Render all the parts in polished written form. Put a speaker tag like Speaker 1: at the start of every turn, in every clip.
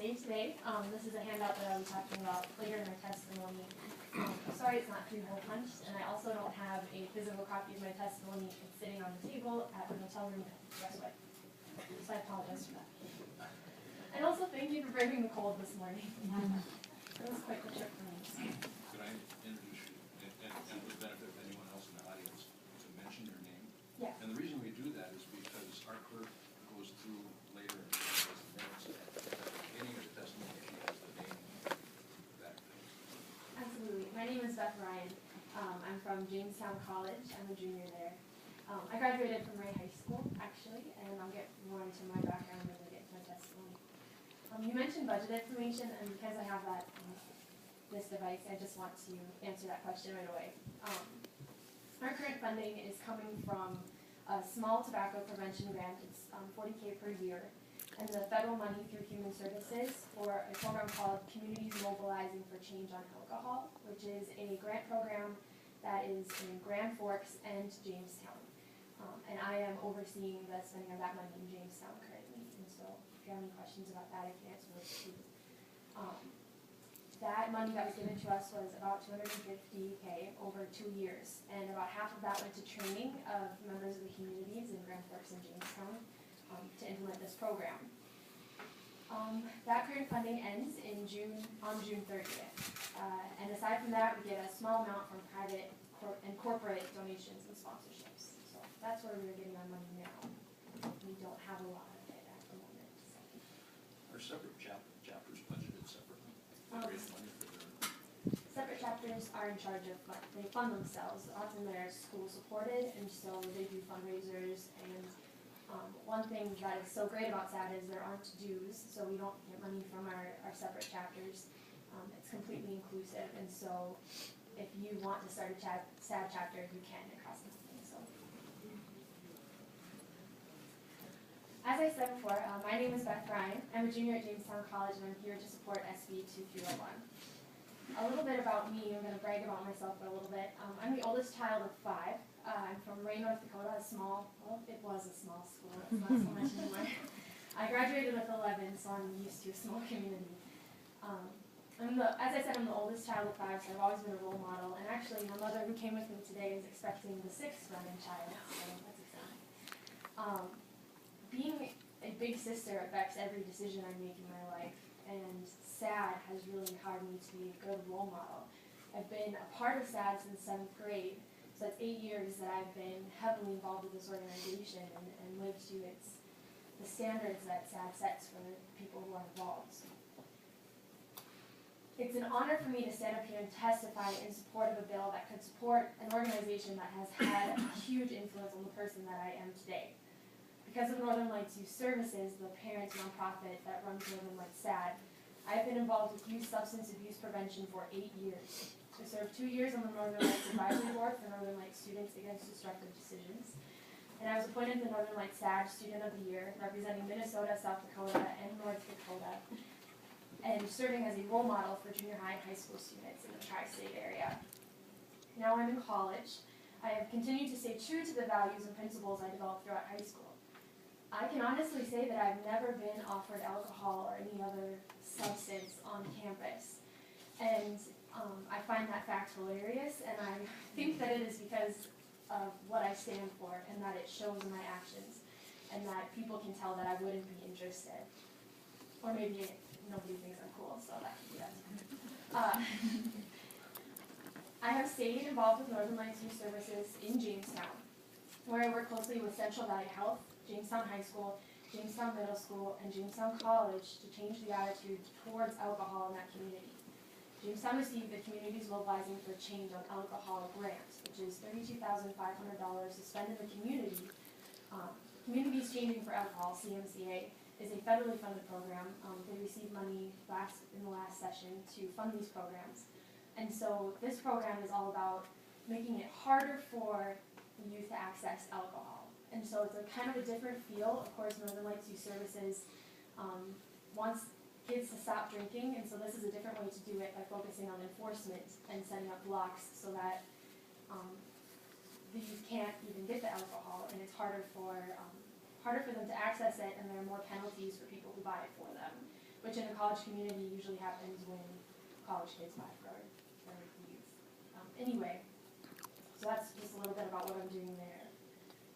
Speaker 1: say today. This is a handout that I'll be talking about later in my testimony. Sorry it's not pre-hole punched, and I also don't have a physical copy of my testimony. It's sitting on the table at the hotel room at the expressway. So I apologize for that. And also thank you for braving the cold this morning. It was quite the trip for me.
Speaker 2: Could I introduce you, and for the benefit of anyone else in the audience, to mention your name?
Speaker 1: Yeah.
Speaker 2: And the reason we do that is because our clerk goes through later and does the minutes. At the beginning of the testimony, she has the name back.
Speaker 1: Absolutely. My name is Beth Ryan. I'm from Jamestown College. I'm a junior there. I graduated from Ray High School, actually, and I'll get more into my background when I get to my testimony. You mentioned budget information, and because I have that this device, I just want to answer that question right away. Our current funding is coming from a small tobacco prevention grant. It's $40K per year, and the federal money through Human Services for a program called Communities Mobilizing for Change on Alcohol, which is a grant program that is in Grand Forks and Jamestown. And I am overseeing the spending of that money in Jamestown currently, and so if you have any questions about that, I can answer those too. That money that was given to us was about $250K over 2 years, and about half of that went to training of members of the communities in Grand Forks and Jamestown to implement this program. That current funding ends in on June 30th, and aside from that, we get a small amount from private and corporate donations and sponsorships. So that's where we're getting our money now. We don't have a lot of it at the moment. So.
Speaker 2: Are separate chapters budgeted separately? Raise money for their...
Speaker 1: Separate chapters are in charge of, they fund themselves. Often they're school supported, and so they do fundraisers. And one thing that is so great about SAD is there aren't dues, so we don't get money from our separate chapters. It's completely inclusive, and so if you want to start a SAD chapter, you can. It costs nothing. So, as I said before, my name is Beth Ryan. I'm a junior at Jamestown College, and I'm here to support SB2031. A little bit about me. I'm going to brag about myself for a little bit. I'm the oldest child of 5. I'm from Ray, North Dakota, it was a small school. It's not so much anymore. I graduated with 11, so I'm used to a small community. As I said, I'm the oldest child of 5, so I've always been a role model. And actually, my mother, who came with me today, is expecting the 6th running child, so that's exciting. Being a big sister affects every decision I make in my life, and SAD has really empowered me to be a good role model. I've been a part of SAD since 7th grade, so that's 8 years that I've been heavily involved with this organization and lived to the standards that SAD sets for the people who are involved. It's an honor for me to stand up here and testify in support of a bill that could support an organization that has had a huge influence on the person that I am today. Because of Northern Lights Youth Services, the parent nonprofit that runs Northern Lights SAD, I've been involved with youth substance abuse prevention for 8 years. I served 2 years on the Northern Lights Advisory Board for Northern Lights Students Against Destructive Decisions. And I was appointed the Northern Lights SAD Student of the Year, representing Minnesota, South Dakota, and North Dakota, and serving as a role model for junior high and high school students in the tri-state area. Now I'm in college. I have continued to stay true to the values and principles I developed throughout high school. I can honestly say that I've never been offered alcohol or any other substance on campus. And I find that fact hilarious, and I think that it is because of what I stand for and that it shows in my actions and that people can tell that I wouldn't be interested. Or maybe nobody thinks I'm cool, so that could be that. I have stayed involved with Northern Lights Youth Services in Jamestown, where I work closely with Central Valley Health, Jamestown High School, Jamestown Middle School, and Jamestown College to change the attitude towards alcohol in that community. Jamestown received the Communities Mobilizing for Change on Alcohol grant, which is $32,500 to spend in the community. Communities Changing for Alcohol, CMCA, is a federally funded program. They received money in the last session to fund these programs. And so this program is all about making it harder for the youth to access alcohol. And so it's a kind of a different feel. Of course, Northern Lights Youth Services wants kids to stop drinking, and so this is a different way to do it by focusing on enforcement and setting up blocks so that the youth can't even get the alcohol, and it's harder for them to access it, and there are more penalties for people who buy it for them. which in a college community usually happens when college kids buy for youth. Anyway, so that's just a little bit about what I'm doing there.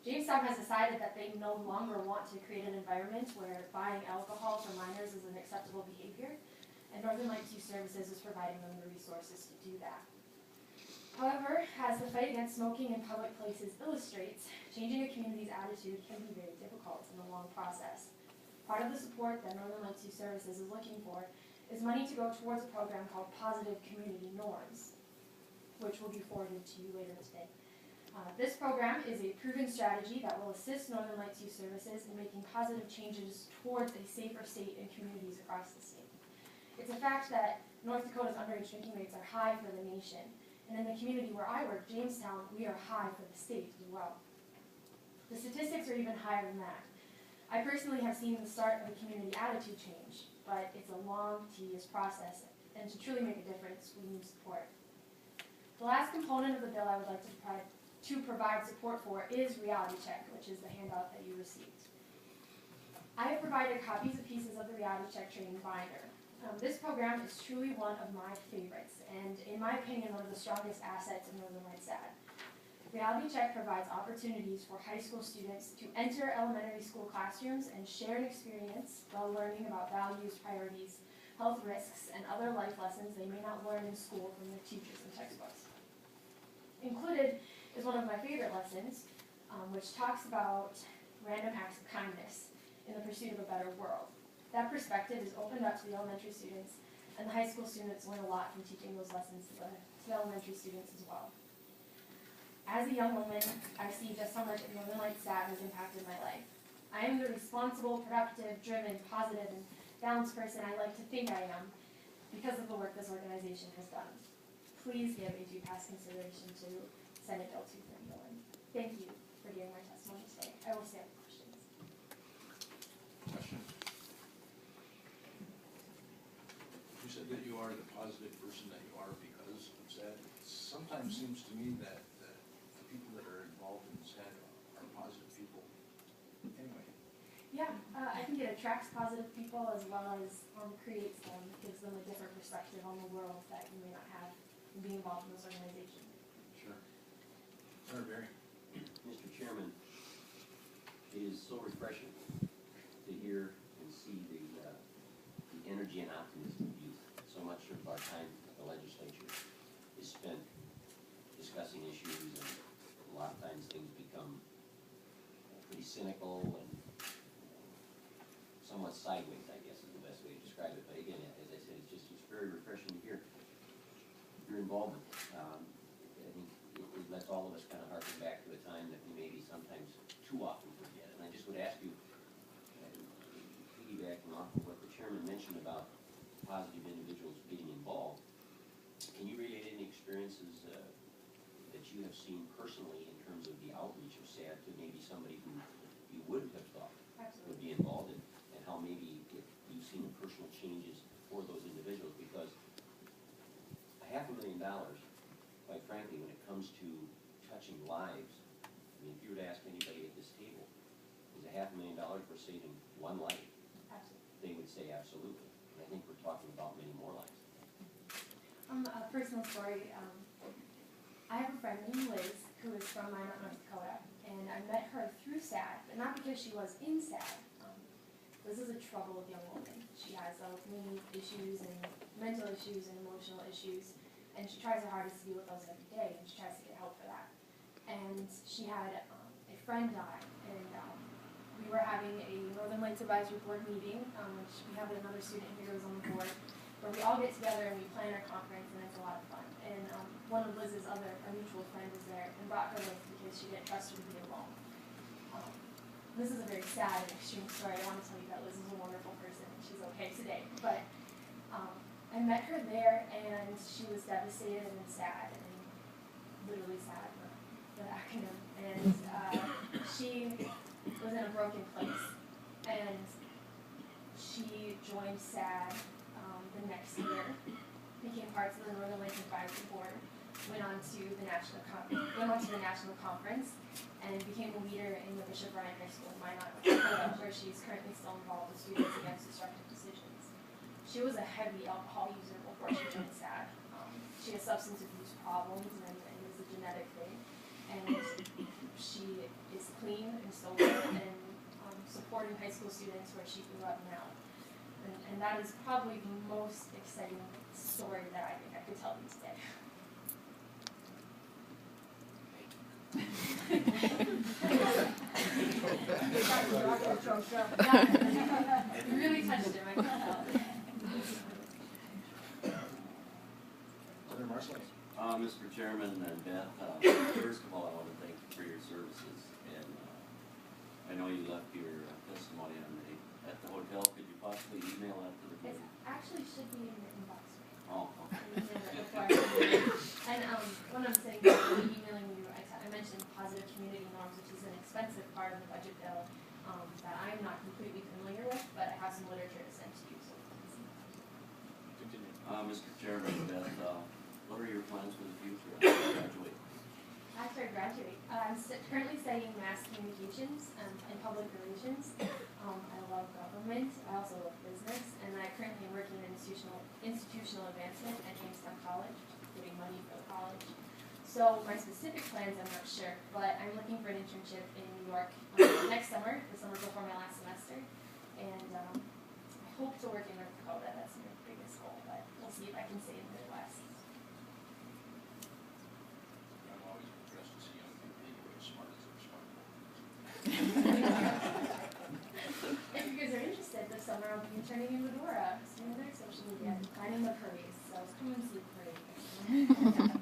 Speaker 1: Jamestown has decided that they no longer want to create an environment where buying alcohol for minors is an acceptable behavior, and Northern Lights Youth Services is providing them the resources to do that. However, as the fight against smoking in public places illustrates, changing a community's attitude can be very difficult and a long process. Part of the support that Northern Lights Youth Services is looking for is money to go towards a program called Positive Community Norms, which will be forwarded to you later today. This program is a proven strategy that will assist Northern Lights Youth Services in making positive changes towards a safer state in communities across the state. It's a fact that North Dakota's underage drinking rates are high for the nation, and in the community where I work, Jamestown, we are high for the state as well. The statistics are even higher than that. I personally have seen the start of a community attitude change, but it's a long, tedious process, and to truly make a difference, we need support. The last component of the bill I would like to provide support for is Reality Check, which is the handout that you received. I have provided copies of pieces of the Reality Check training binder. This program is truly one of my favorites, and in my opinion, one of the strongest assets in Northern Lights SAD. Reality Check provides opportunities for high school students to enter elementary school classrooms and share an experience while learning about values, priorities, health risks, and other life lessons they may not learn in school from their teachers and textbooks. Included is one of my favorite lessons, which talks about random acts of kindness in the pursuit of a better world. That perspective is opened up to the elementary students, and the high school students learn a lot from teaching those lessons to the elementary students as well. As a young woman, I see just how much Northern Lights SAD has impacted my life. I am the responsible, productive, driven, positive, and balanced person I like to think I am because of the work this organization has done. Please give a due pass consideration to Senate Bill 231. Thank you for hearing my testimony today. I will stay up for questions.
Speaker 2: Questions? You said that you are the positive person that you are because of SAD. It sometimes seems to me that the people that are involved in SAD are positive people anyway.
Speaker 1: Yeah, I think it attracts positive people as well as creates them, gives them a different perspective on the world that you may not have in being involved in this organization.
Speaker 2: Sure. Senator Barry.
Speaker 3: Mr. Chairman, it is so refreshing to hear and see the energy and optimism of youth. So much of our time at the legislature is spent discussing issues, and a lot of times things become pretty cynical and somewhat sideways, I guess is the best way to describe it. But again, as I said, it's very refreshing to hear your involvement. I think it lets all of us kind of harken back to a time that we maybe sometimes too often forget. And I just would ask you, piggybacking off of what the chairman mentioned about positive individuals being involved, can you relate any experiences that you have seen personally in terms of the outreach of SAD to maybe somebody who you wouldn't have thought would be involved in, and how maybe if you've seen personal changes for those individuals? Because $500,000, quite frankly, when it comes to touching lives, I mean, if you were to ask anybody at this table, is $500,000 for saving one life?
Speaker 1: Absolutely.
Speaker 3: They would say absolutely. And I think we're talking about many more lives.
Speaker 1: A personal story. I have a friend named Liz who is from Minot, North Dakota, and I met her through SAD, but not because she was in SAD. Liz is a troubled young woman. She has many issues and mental issues and emotional issues, and she tries her hardest to deal with those every day, and she tries to get help for that. And she had a friend die, and we were having a Northern Lights Advisory Board meeting, which we have another student here who's on the board, where we all get together and we plan our conference, and it's a lot of fun. And one of Liz's our mutual friend was there and brought her with because she didn't trust her to be alone. This is a very sad and extreme story. I want to tell you that Liz is a wonderful person and she's okay today. But I met her there and she was devastated and sad, and literally sad, the acronym. And she was in a broken place. And she joined SAD the next year, became part of the Northern Lights Advisory Board, went on to the national conference, and became a leader in the Bishop Ryan High School in Minot, North Dakota, where she's currently still involved with Students Against Destructive Decisions. she was a heavy alcohol user before she joined SAD. She has substance abuse problems, and it is a genetic thing. And she is clean and sober and supporting high school students where she grew up now. And that is probably the most exciting story that I think I could tell you today. It really touched him, I can tell.
Speaker 2: Senator Marshall?
Speaker 3: Mr. Chairman and Beth, first of all, I want to thank you for your services. And I know you left your testimony at the hotel. Could you possibly email that to the
Speaker 1: It
Speaker 3: committee?
Speaker 1: actually should be in the inbox.
Speaker 3: Oh, okay.
Speaker 1: And when I'm saying emailing you, I mentioned positive community norms, which is an expensive part of the budget bill that I'm not completely familiar with, but I have some literature to send to you. So
Speaker 2: Continue.
Speaker 3: Mr. Chairman, Beth, what are your plans for the future after you graduate?
Speaker 1: after I graduate, I'm currently studying mass communications and public relations. I love government. I also love business, and I currently am working in institutional advancement at Jamestown College, getting money for the college. So my specific plans, I'm not sure, but I'm looking for an internship in New York next summer, the summer before my last semester, and I hope to work in North Dakota. That's my biggest goal, but we'll see if I can stay in the Midwest.
Speaker 2: I'm always impressed to see young people being as smart as they're smart.
Speaker 1: If you guys are interested, this summer I'll be interning in Medora, seeing their social media, planning the parades, so come and see the parade.